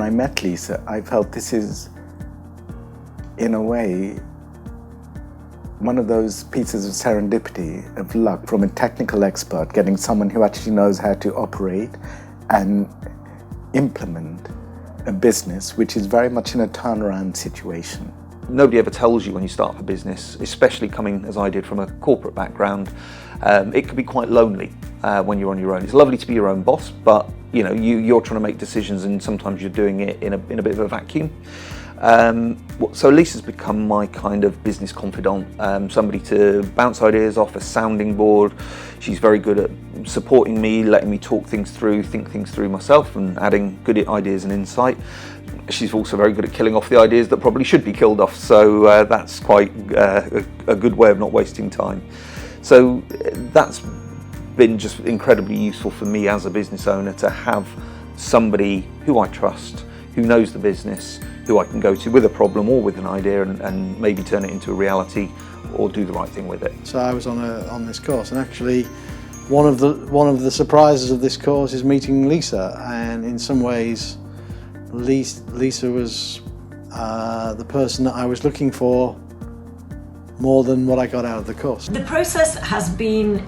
I met Lisa, I felt this is, in a way, one of those pieces of serendipity, of luck, from a technical expert, getting someone who actually knows how to operate and implement a business which is very much in a turnaround situation. Nobody ever tells you when you start up a business, especially coming, as I did, from a corporate background. It can be quite lonely when you're on your own. It's lovely to be your own boss, but you're trying to make decisions, and sometimes you're doing it in a bit of a vacuum. So Lisa's become my kind of business confidant, somebody to bounce ideas off, a sounding board. She's very good at supporting me, letting me talk things through, think things through myself, and adding good ideas and insight. She's also very good at killing off the ideas that probably should be killed off, so that's quite a good way of not wasting time. So that's been just incredibly useful for me as a business owner, to have somebody who I trust, who knows the business, who I can go to with a problem or with an idea and maybe turn it into a reality or do the right thing with it. So I was on this course, and actually one of the surprises of this course is meeting Lisa, and in some ways Lisa was the person that I was looking for more than what I got out of the course. The process has been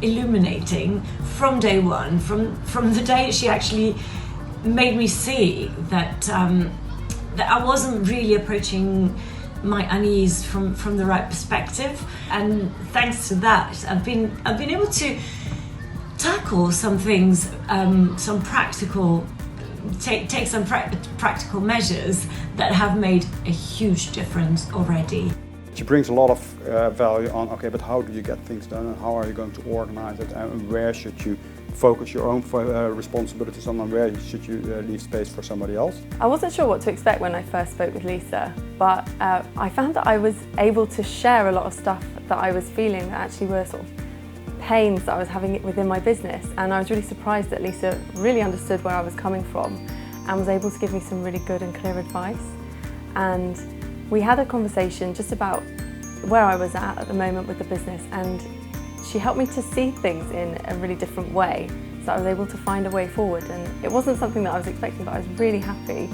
illuminating from day one, from the day she actually made me see that I wasn't really approaching my unease from the right perspective, and thanks to that I've been able to tackle some things, some practical measures that have made a huge difference already. She brings a lot of value on, okay, but how do you get things done, and how are you going to organize it, and where should you focus your own responsibilities on, and where should you leave space for somebody else? I wasn't sure what to expect when I first spoke with Lisa, but I found that I was able to share a lot of stuff that I was feeling that actually were sort of pains that I was having within my business, and I was really surprised that Lisa really understood where I was coming from and was able to give me some really good and clear advice. And we had a conversation just about where I was at the moment with the business, and she helped me to see things in a really different way, so I was able to find a way forward. And it wasn't something that I was expecting, but I was really happy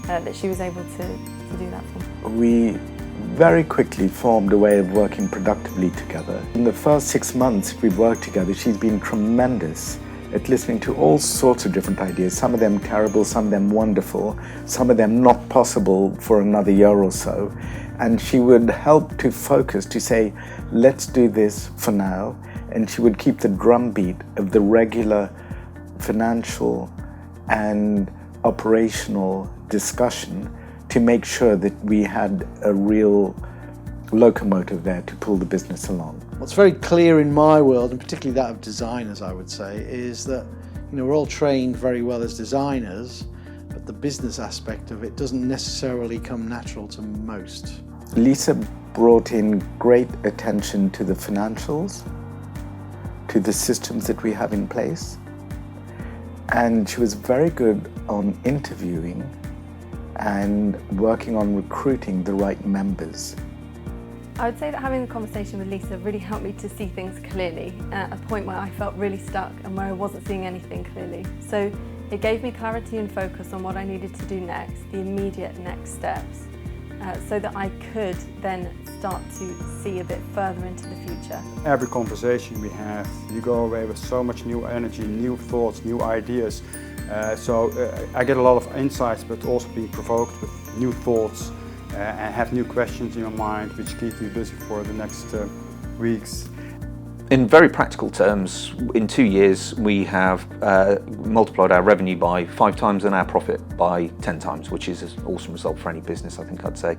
that she was able to do that for me. We very quickly formed a way of working productively together. In the first 6 months we've worked together, she's been tremendous at listening to all sorts of different ideas, some of them terrible, some of them wonderful, some of them not possible for another year or so. And she would help to focus, to say, let's do this for now. And she would keep the drumbeat of the regular financial and operational discussion to make sure that we had a real locomotive there to pull the business along. What's very clear in my world, and particularly that of designers, I would say, is that we're all trained very well as designers, but the business aspect of it doesn't necessarily come natural to most. Lisa brought in great attention to the financials, to the systems that we have in place, and she was very good on interviewing and working on recruiting the right members. I would say that having the conversation with Lisa really helped me to see things clearly at a point where I felt really stuck and where I wasn't seeing anything clearly. So it gave me clarity and focus on what I needed to do next, the immediate next steps, so that I could then start to see a bit further into the future. Every conversation we have, you go away with so much new energy, new thoughts, new ideas. So I get a lot of insights, but also being provoked with new thoughts and have new questions in your mind, which keep me busy for the next weeks. In very practical terms, in 2 years we have multiplied our revenue by 5 times and our profit by 10 times, which is an awesome result for any business, I think I'd say.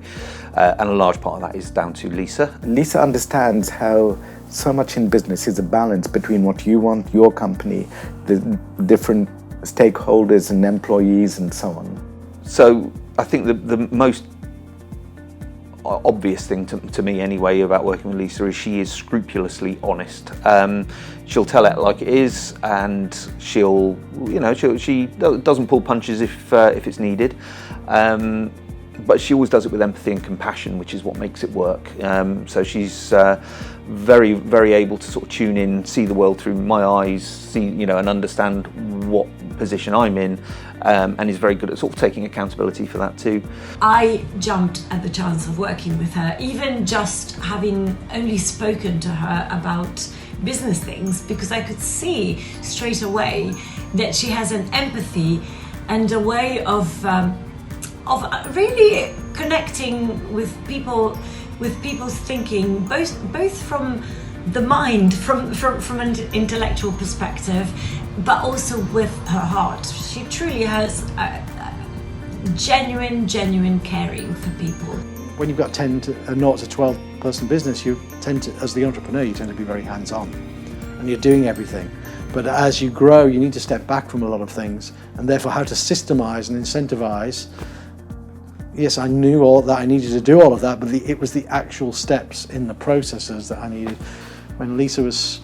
And a large part of that is down to Lisa. Lisa understands how so much in business is a balance between what you want, your company, the different stakeholders and employees and so on. So I think the most obvious thing to me anyway about working with Lisa is she is scrupulously honest. She'll tell it like it is, and she doesn't pull punches if it's needed, but she always does it with empathy and compassion, which is what makes it work. So she's very, very able to sort of tune in, see the world through my eyes, see and understand what position I'm in, and is very good at sort of taking accountability for that too. I jumped at the chance of working with her, even just having only spoken to her about business things, because I could see straight away that she has an empathy and a way of really connecting with people's thinking, both from the mind, from an intellectual perspective, but also with her heart. She truly has a genuine caring for people. When you've got a 0 to 12 person business, you tend to, as the entrepreneur, you tend to be very hands-on and you're doing everything. But as you grow, you need to step back from a lot of things, and therefore how to systemize and incentivize. Yes, I knew all that, I needed to do all of that, but it was the actual steps in the processes that I needed. When Lisa was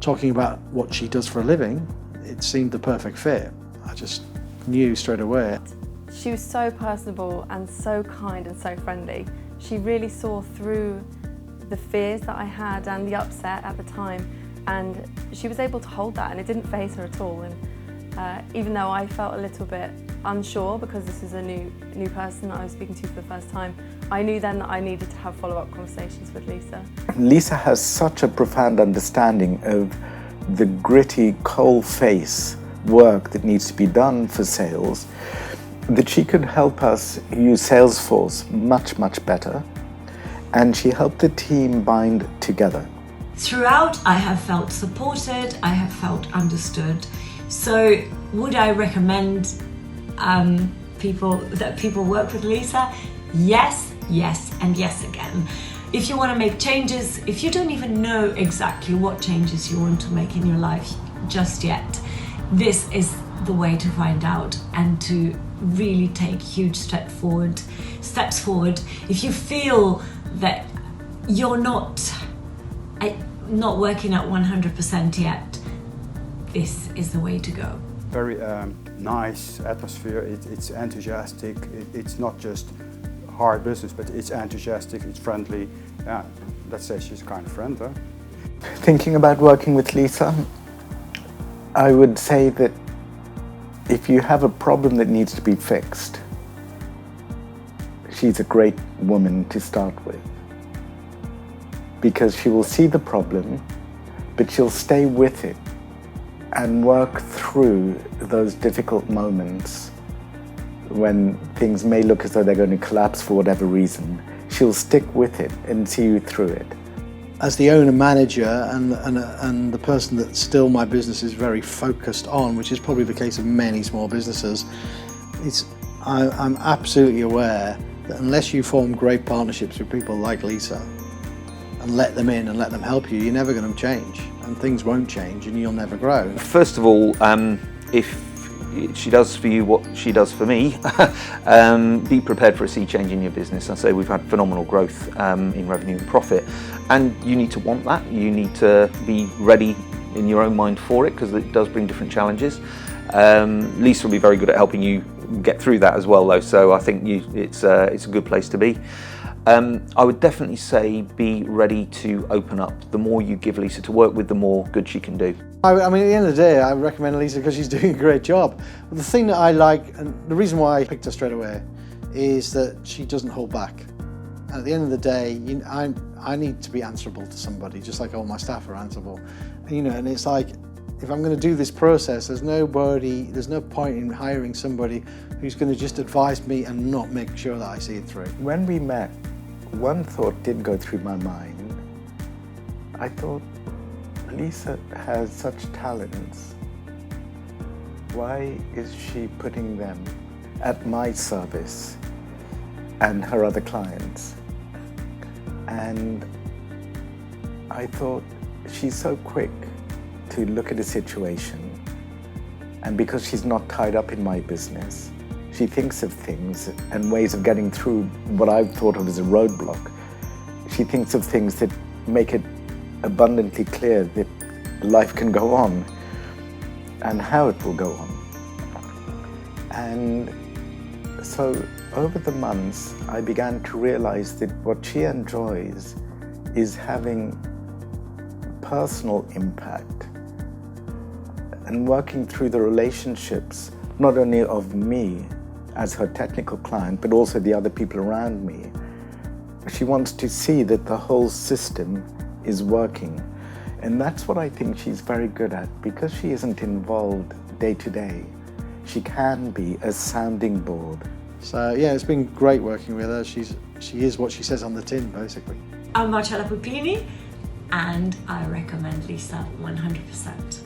talking about what she does for a living, it seemed the perfect fit. I just knew straight away. She was so personable and so kind and so friendly. She really saw through the fears that I had and the upset at the time, and she was able to hold that, and it didn't faze her at all. And even though I felt a little bit unsure because this is a new person that I was speaking to for the first time, I knew then that I needed to have follow-up conversations with Lisa. Lisa has such a profound understanding of the gritty, coal-face work that needs to be done for sales, that she could help us use Salesforce much better, and she helped the team bind together. Throughout, I have felt supported, I have felt understood. So would I recommend people work with Lisa? Yes, and yes again. If you want to make changes, if you don't even know exactly what changes you want to make in your life just yet, this is the way to find out and to really take huge steps forward. If you feel that you're not working at 100% yet, this is the way to go. Very nice atmosphere, it's enthusiastic, it's not just hard business, but it's enthusiastic, it's friendly. Yeah, let's say she's a kind of friend, huh? Thinking about working with Lisa, I would say that if you have a problem that needs to be fixed, she's a great woman to start with, because she will see the problem, but she'll stay with it and work through those difficult moments when things may look as though they're going to collapse for whatever reason. She'll stick with it and see you through it. As the owner-manager and the person that still my business is very focused on, which is probably the case of many small businesses, I'm absolutely aware that unless you form great partnerships with people like Lisa and let them in and let them help you, you're never going to change, and things won't change and you'll never grow. First of all, if she does for you what she does for me, be prepared for a sea change in your business. I say we've had phenomenal growth in revenue and profit, and you need to want that. You need to be ready in your own mind for it, because it does bring different challenges. Lisa will be very good at helping you get through that as well, though, so I think it's a good place to be. I would definitely say be ready to open up. The more you give Lisa to work with, the more good she can do. I mean, at the end of the day, I recommend Lisa because she's doing a great job. But the thing that I like, and the reason why I picked her straight away, is that she doesn't hold back. And at the end of the day, I need to be answerable to somebody, just like all my staff are answerable. And it's like, if I'm going to do this process, there's no point in hiring somebody who's going to just advise me and not make sure that I see it through. When we met, one thought did go through my mind. I thought, Lisa has such talents. Why is she putting them at my service and her other clients? And I thought, she's so quick to look at a situation, and because she's not tied up in my business, she thinks of things and ways of getting through what I've thought of as a roadblock. She thinks of things that make it abundantly clear that life can go on and how it will go on. And so over the months, I began to realize that what she enjoys is having personal impact and working through the relationships not only of me as her technical client, but also the other people around me. She wants to see that the whole system is working. And that's what I think she's very good at, because she isn't involved day to day. She can be a sounding board. So yeah, it's been great working with her. She is what she says on the tin, basically. I'm Marcella Puplini, and I recommend Lisa 100%.